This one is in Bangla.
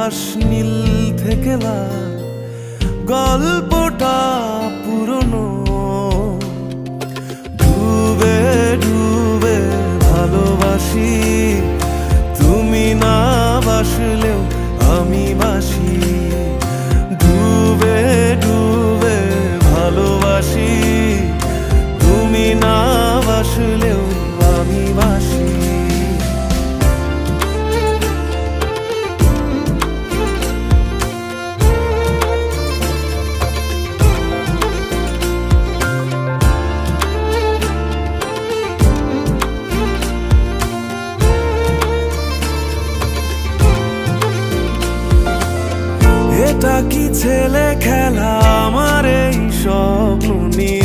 আকাশ নীল থেকে লাল, গল্পটা পুরনো। ডুবে ডুবে ভালোবাসি, তুমি না বাসলেও আমি বাসি। ডুবে ডুবে ভালোবাসি, তুমি না বাসলেও আমি বাসি। এটা কি ছেলে খেলা, আমার এই স্বপ্ন নিয়ে